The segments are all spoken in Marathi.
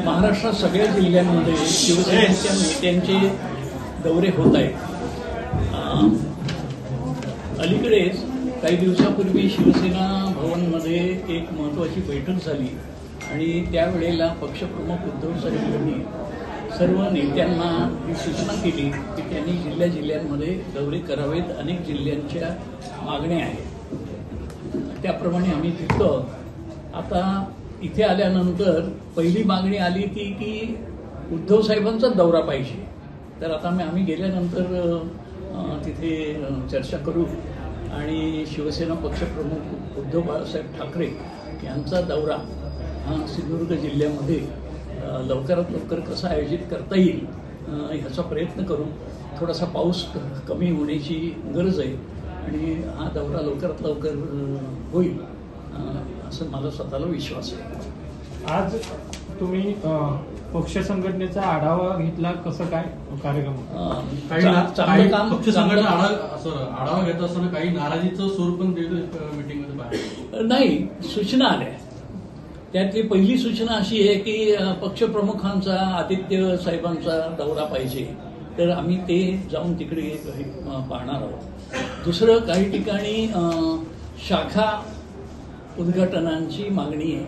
महाराष्ट्रात सगळ्या जिल्ह्यांमध्ये शिवसेनेच्या नेत्यांचे दौरे होत आहेत। अलीकडेच काही दिवसापूर्वी शिवसेना भवनमध्ये एक महत्त्वाची बैठक झाली आणि त्यावेळेला पक्षप्रमुख उद्धव साहेब यांनी सर्व नेत्यांना ही सूचना केली की त्यांनी जिल्ह्यामध्ये दौरे करावेत। अनेक जिल्ह्यांच्या मागण्या आहेत, त्याप्रमाणे आम्ही तिथं आता इथे आल्यानंतर पहिली मागणी आली ती की उद्धव साहेबांचा दौरा पाहिजे। तर आता आम्ही गेल्यानंतर तिथे चर्चा करू आणि शिवसेना पक्षप्रमुख उद्धव बाळासाहेब ठाकरे यांचा दौरा हा सिंधुदुर्ग जिल्ह्यामध्ये लवकरात लवकर कसा आयोजित करता येईल ह्याचा प्रयत्न करू। थोडासा पाऊस कमी होण्याची गरज आहे आणि हा दौरा लवकरात लवकर होईल असं मला स्वतःला विश्वास आहे। आज तुम्ही पक्ष संघटनेचा आढावा घेतला, कसं काय कार्यक्रम? काही पक्ष संघटना आढावा घेत असताना काही नाराजीचं सूर पण मीटिंगमध्ये बाहेर नाही, सूचना आल्या। त्यातली पहिली सूचना अशी आहे की पक्षप्रमुखांचा आदित्य साहेबांचा दौरा पाहिजे, तर आम्ही ते जाऊन तिकडे पाहणार आहोत। दुसरं, काही ठिकाणी शाखा उद्घाटनांची मागणी आहे,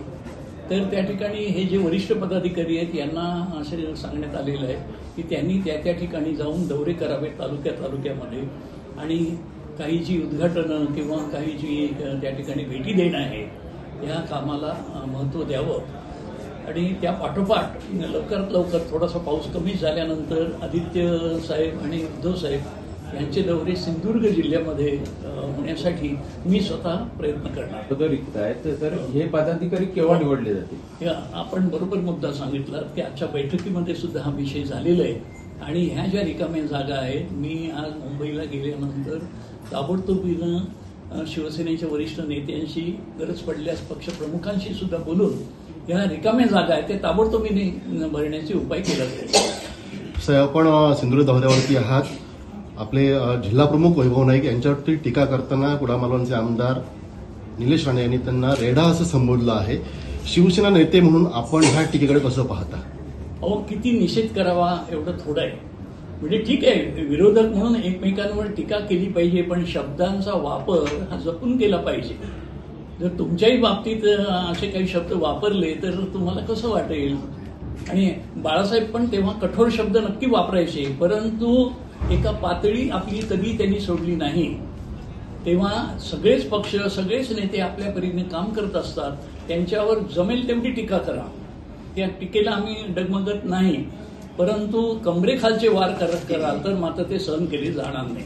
तर त्या ठिकाणी हे जे वरिष्ठ पदाधिकारी आहेत यांना असे सांगण्यात आलेलं आहे की त्यांनी त्या ठिकाणी जाऊन दौरे करावेत तालुक्यामध्ये आणि काही जी उद्घाटनं किंवा काही जी त्या ठिकाणी भेटी देणं आहे या कामाला महत्त्व द्यावं। आणि त्या पाठोपाठ लवकरात लवकर थोडासा पाऊस कमी झाल्यानंतर आदित्य साहेब आणि उद्धव साहेब यांचे दौरे सिंधुदुर्ग जिल्ह्यामध्ये होण्यासाठी मी स्वतः प्रयत्न करणार। तर हे पदाधिकारी केव्हा निवडले जातील? आपण बरोबर मुद्दा सांगितला की आजच्या बैठकीमध्ये सुद्धा हा विषय झालेला आहे आणि ह्या ज्या रिकाम्या जागा आहेत, मी आज मुंबईला गेल्यानंतर ताबडतोबीनं शिवसेनेच्या वरिष्ठ नेत्यांशी, गरज पडल्यास पक्षप्रमुखांशी सुद्धा बोलून या रिकाम्या जागा आहेत ते ताबडतोबीने भरण्याचे उपाय केला जाईल। साहेब, आपण सिंधुदुर्ग दौऱ्यावरती आहात। आपले जिल्हा प्रमुख वैभव नाईक यांच्यावरती टीका करताना कुडामालवणचे आमदार निलेश राणे यांनी त्यांना रेडा असं संबोधलं आहे। शिवसेना नेते म्हणून आपण ह्या टीकेकडे कसं पाहता? अहो, किती निषेध करावा एवढं थोडं आहे। म्हणजे ठीक आहे, विरोधक म्हणून एकमेकांवर टीका केली पाहिजे, पण शब्दांचा वापर हा जपून केला पाहिजे। जर तुमच्याही बाबतीत असे काही शब्द वापरले तर तुम्हाला कसं वाटेल? आणि बाळासाहेब पण तेव्हा कठोर शब्द नक्की वापरायचे, परंतु एका पातळी आपली कधी त्यांनी सोडली नाही। तेव्हा सगळेच पक्ष, सगळेच नेते आपल्या परीने काम करत असतात, त्यांच्यावर जमेल तेवढी टीका करा, त्या टीकेला आम्ही डगमगत नाही, परंतु कमरेखालचे वार कराल तर मात्र ते सहन केले जाणार नाही।